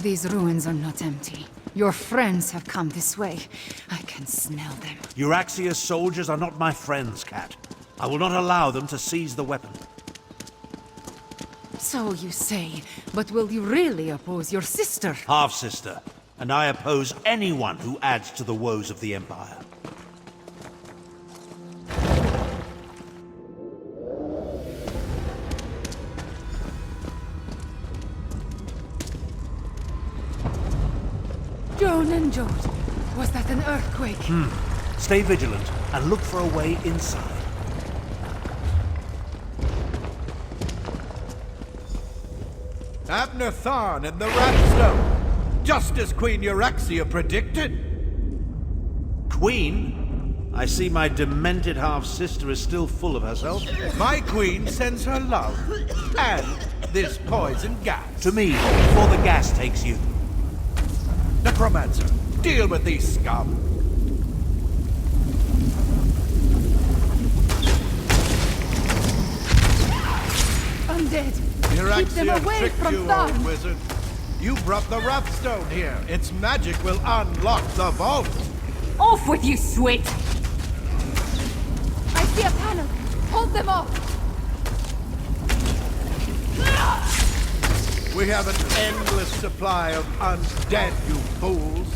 These ruins are not empty. Your friends have come this way. I can smell them. Euraxia's soldiers are not my friends, Cat. I will not allow them to seize the weapon. So you say, but will you really oppose your sister? Half-sister, and I oppose anyone who adds to the woes of the Empire. Joan and Jode, was that an earthquake? Stay vigilant and look for a way inside. Abner Tharn and the Ratstone, just as Queen Euraxia predicted. Queen? I see my demented half-sister is still full of herself. My queen sends her love, and this poison gas. To me, before the gas takes you. Necromancer, deal with these scum. Undead! Keep them Euraxia away tricked from you, Tharn! old wizard. You brought the Wrathstone here. Its magic will unlock the vault. Off with you, Sweet! I see a panel! Hold them off! We have an endless supply of undead, you fools.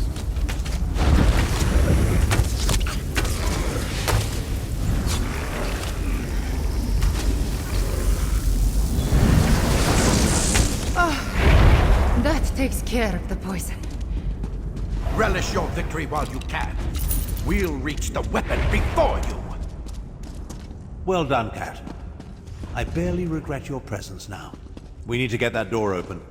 That takes care of the poison. Relish your victory while you can. We'll reach the weapon before you. Well done, Cat. I barely regret your presence now. We need to get that door open.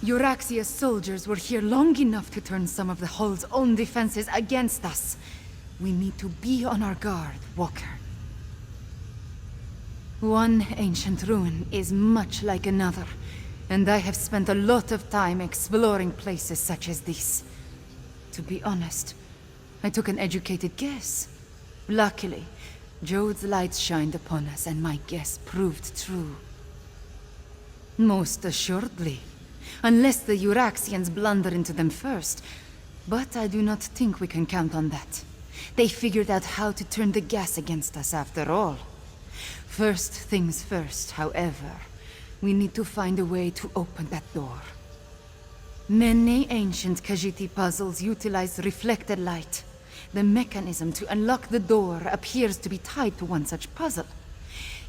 Euraxia's soldiers were here long enough to turn some of the Hull's own defenses against us. We need to be on our guard, Walker. One ancient ruin is much like another, and I have spent a lot of time exploring places such as this. To be honest, I took an educated guess. Luckily, Jode's lights shined upon us, and my guess proved true. Most assuredly. Unless the Euraxians blunder into them first. But I do not think we can count on that. They figured out how to turn the gas against us after all. First things first, however. We need to find a way to open that door. Many ancient Khajiit puzzles utilize reflected light. The mechanism to unlock the door appears to be tied to one such puzzle.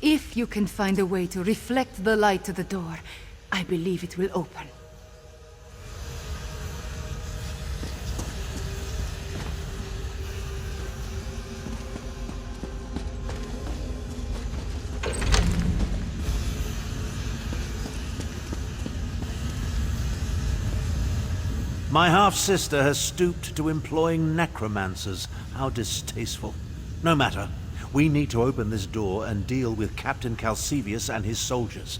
If you can find a way to reflect the light to the door, I believe it will open. My half-sister has stooped to employing necromancers. How distasteful. No matter. We need to open this door and deal with Captain Calcivius and his soldiers.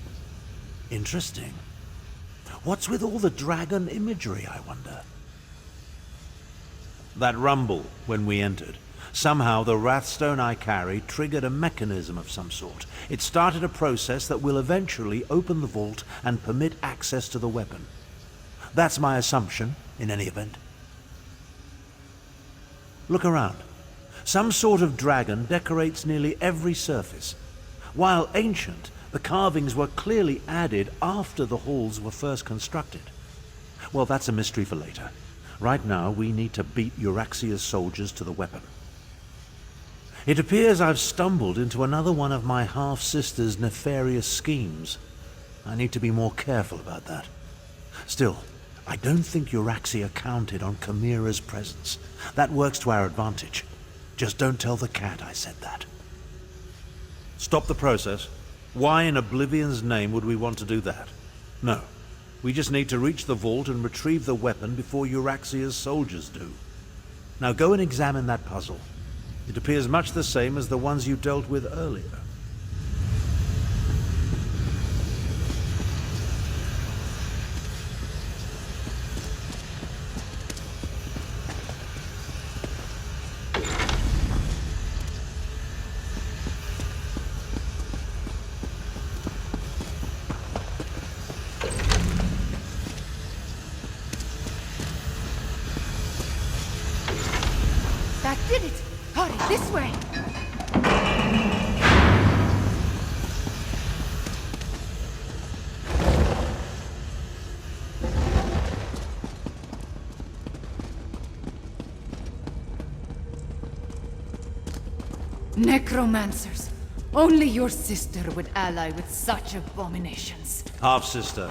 Interesting. What's with all the dragon imagery, I wonder? That rumble when we entered. Somehow the Wrathstone I carry triggered a mechanism of some sort. It started a process that will eventually open the vault and permit access to the weapon. That's my assumption, in any event. Look around. Some sort of dragon decorates nearly every surface. While ancient, the carvings were clearly added after the halls were first constructed. Well, that's a mystery for later. Right now, we need to beat Euraxia's soldiers to the weapon. It appears I've stumbled into another one of my half-sister's nefarious schemes. I need to be more careful about that. Still, I don't think Euraxia counted on Chimera's presence. That works to our advantage. Just don't tell the cat I said that. Stop the process. Why in Oblivion's name would we want to do that? No. We just need to reach the vault and retrieve the weapon before Euraxia's soldiers do. Now go and examine that puzzle. It appears much the same as the ones you dealt with earlier. That did it! Hurry, this way! Necromancers! Only your sister would ally with such abominations. Half-sister.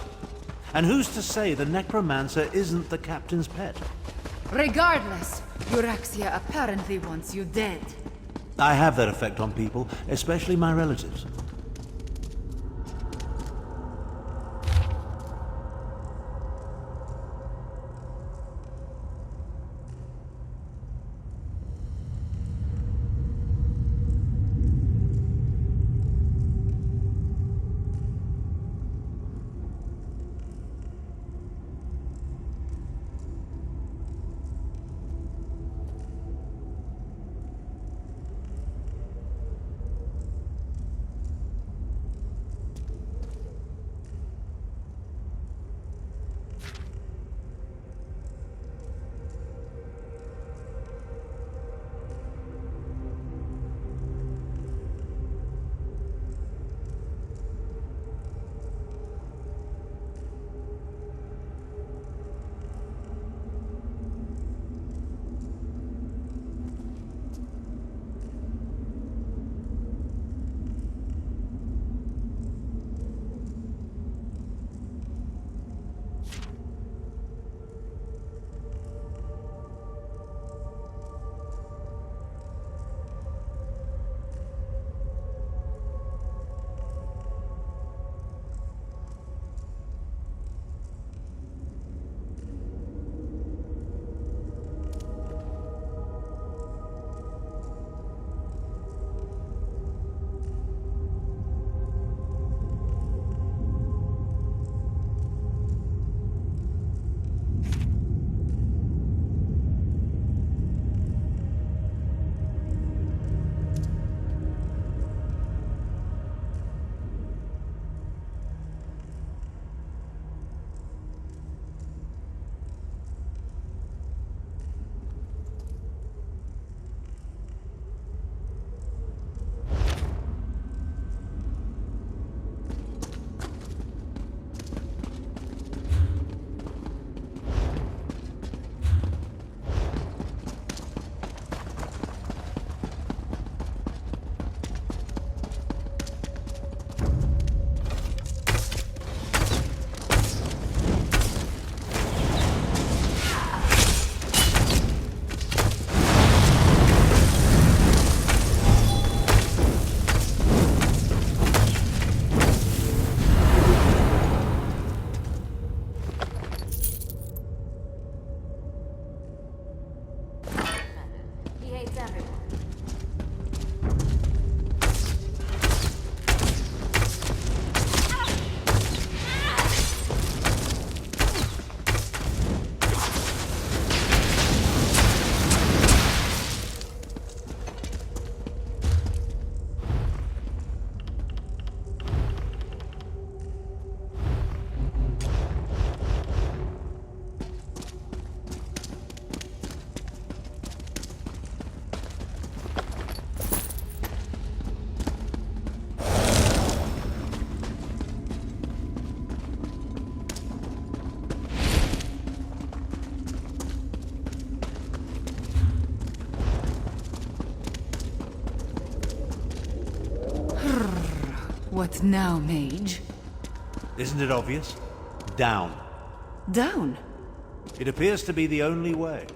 And who's to say the necromancer isn't the captain's pet? Regardless, Euraxia apparently wants you dead. I have that effect on people, especially my relatives. What now, mage? Isn't it obvious? Down. Down? It appears to be the only way.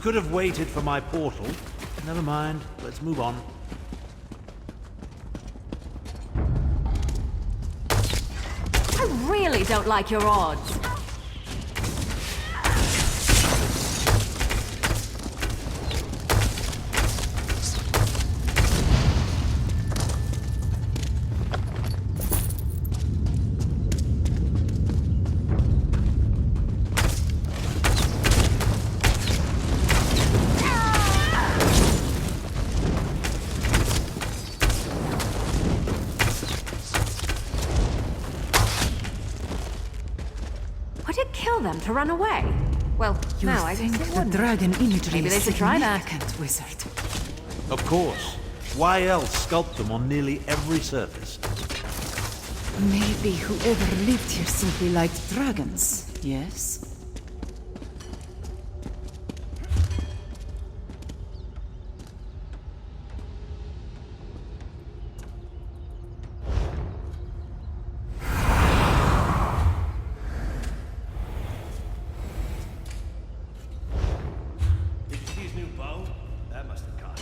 could have waited for my portal. Never mind, let's move on. I really don't like your odds. Would it kill them to run away? Well, You no, I think guess it the wouldn't. dragon imagery Maybe is they should try that. significant, wizard? Of course. Why else sculpt them on nearly every surface? Maybe whoever lived here simply liked dragons, yes? Did you see his new bow? That must have cut.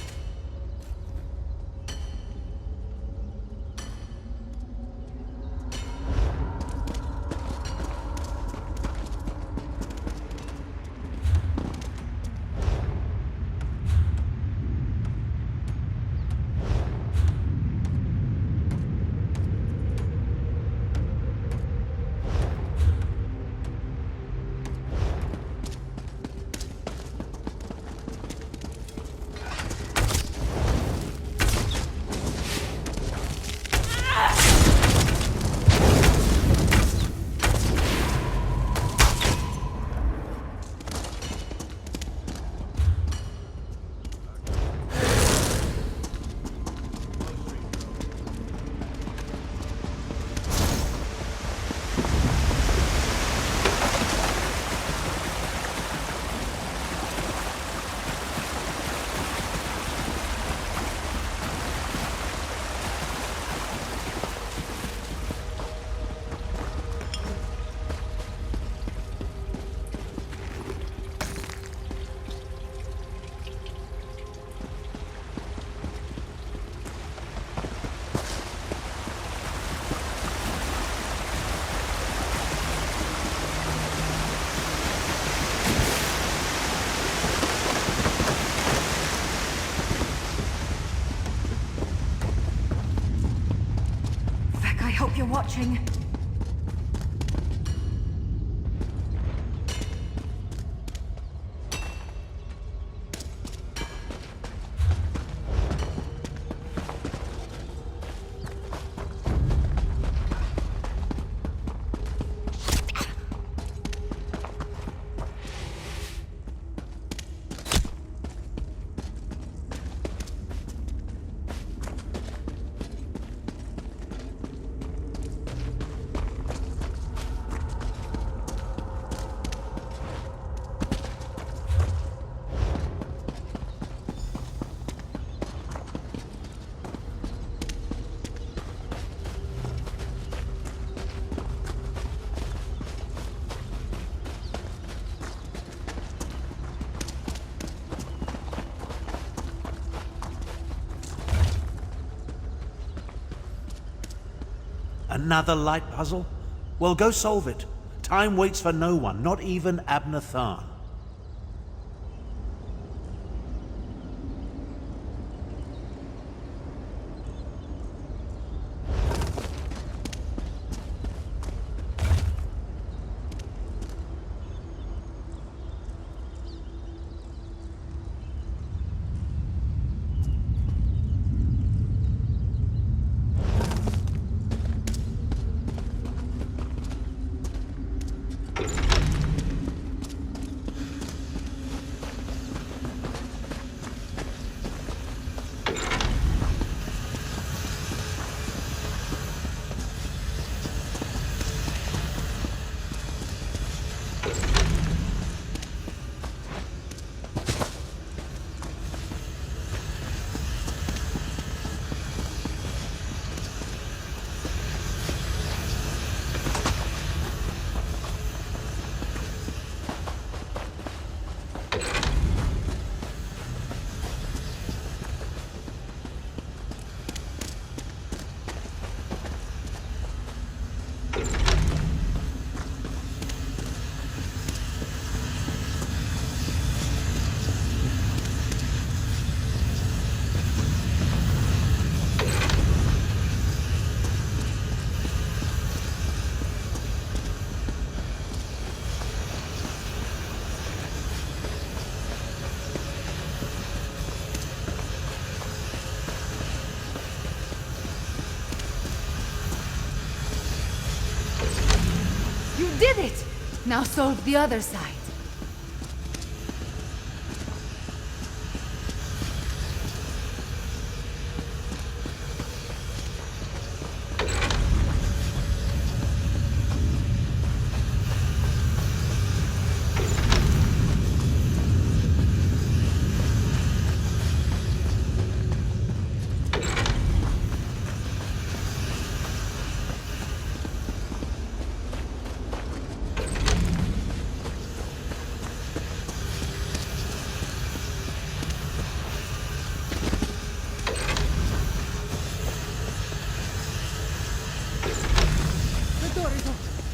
Feck, I hope you're watching. Another light puzzle? Well, go solve it. Time waits for no one, not even Abner Tharn. Now solve the other side.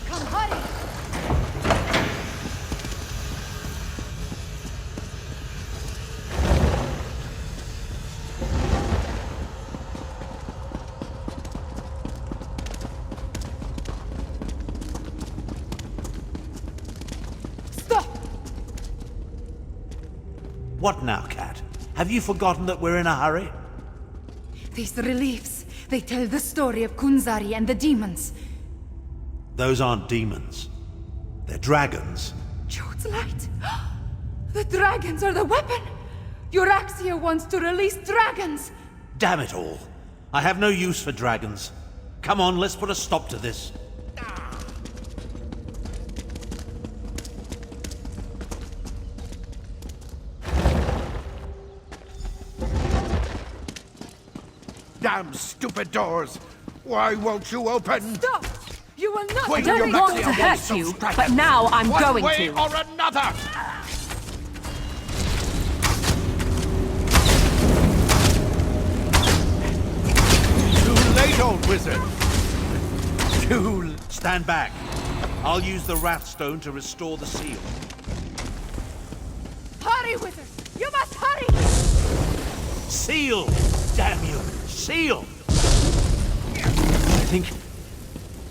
Come, hurry! Stop! What now, Cat? Have you forgotten that we're in a hurry? These reliefs, they tell the story of Kunzari and the demons. Those aren't demons. They're dragons. Jode's light! The dragons are the weapon! Euraxia wants to release dragons! Damn it all. I have no use for dragons. Come on, let's put a stop to this. Damn stupid doors! Why won't you open? Stop! You will not Wait, I you're don't not want the to only hurt so you, striker. but now I'm One going way to. or another! Too late, old wizard! Stand back. I'll use the Wrathstone to restore the seal. Hurry, wizard! You must hurry! Seal! Damn you! Seal!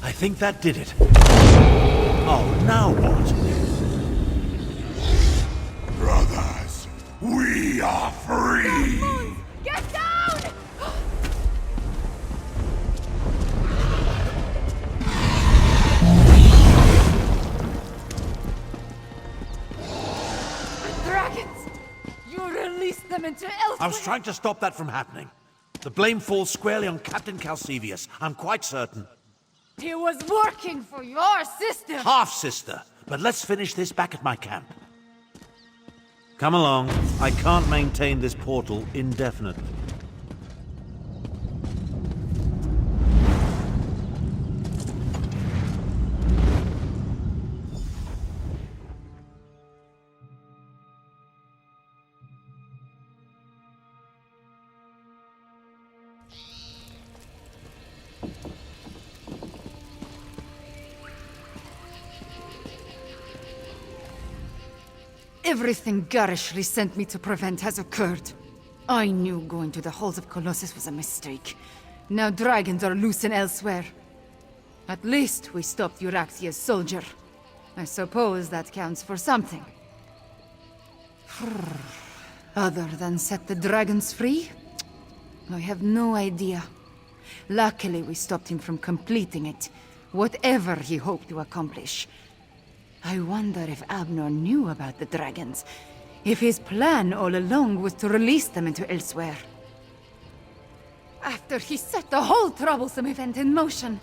I think that did it. Oh, now what? Brothers, we are free! Moons, get down! Dragons! You released them into Elsewhere! I was trying to stop that from happening. The blame falls squarely on Captain Calcevius. I'm quite certain. He was working for your sister! Half-sister. But let's finish this back at my camp. Come along. I can't maintain this portal indefinitely. Everything garishly sent me to prevent has occurred. I knew going to the halls of Colossus was a mistake. Now dragons are loose and elsewhere. At least we stopped Euraxia's soldier. I suppose that counts for something. Other than set the dragons free? I have no idea. Luckily we stopped him from completing it, whatever he hoped to accomplish. I wonder if Abner knew about the dragons. If his plan all along was to release them into Elsewhere. After he set the whole troublesome event in motion,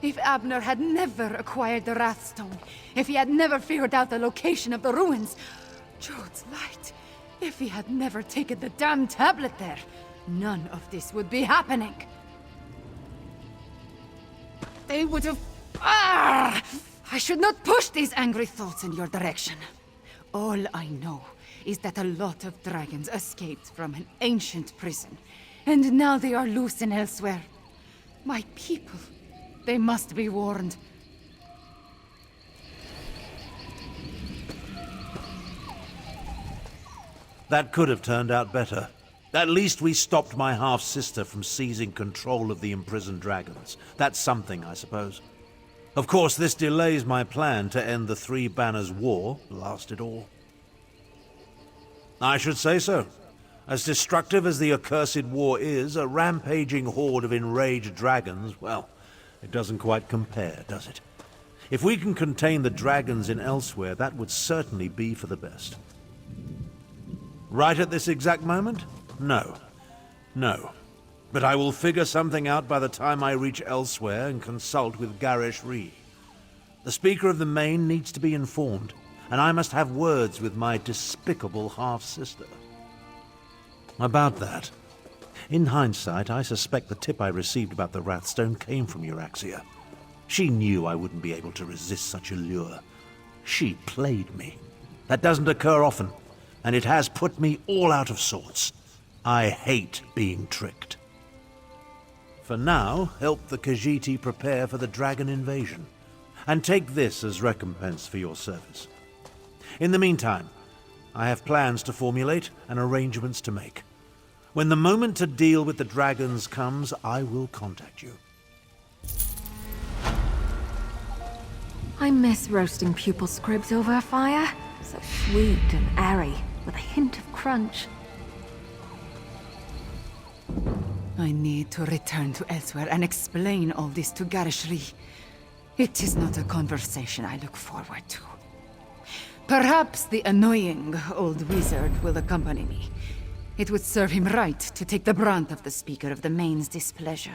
if Abner had never acquired the Wrathstone, if he had never figured out the location of the ruins, Jode's light, if he had never taken the damn tablet there, none of this would be happening. They would have... Ah! I should not push these angry thoughts in your direction. All I know is that a lot of dragons escaped from an ancient prison, and now they are loose and elsewhere. My people, they must be warned. That could have turned out better. At least we stopped my half-sister from seizing control of the imprisoned dragons. That's something, I suppose. Of course, this delays my plan to end the Three Banners War, last it all. I should say so. As destructive as the accursed war is, a rampaging horde of enraged dragons, well, it doesn't quite compare, does it? If we can contain the dragons in Elsewhere, that would certainly be for the best. Right at this exact moment? No. No. But I will figure something out by the time I reach Elsewhere and consult with Garish Ree. The Speaker of the Main needs to be informed, and I must have words with my despicable half-sister. About that. In hindsight, I suspect the tip I received about the Wrathstone came from Euraxia. She knew I wouldn't be able to resist such a lure. She played me. That doesn't occur often, and it has put me all out of sorts. I hate being tricked. For now, help the Khajiit prepare for the dragon invasion, and take this as recompense for your service. In the meantime, I have plans to formulate and arrangements to make. When the moment to deal with the dragons comes, I will contact you. I miss roasting pupil scribs over a fire. So sweet and airy, with a hint of crunch. I need to return to Elsewhere and explain all this to Garish Ree. It is not a conversation I look forward to. Perhaps the annoying old wizard will accompany me. It would serve him right to take the brunt of the Speaker of the Main's displeasure.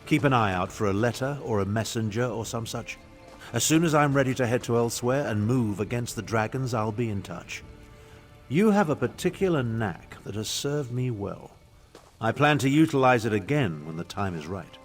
Keep an eye out for a letter or a messenger or some such. As soon as I'm ready to head to Elsewhere and move against the dragons, I'll be in touch. You have a particular knack that has served me well. I plan to utilize it again when the time is right.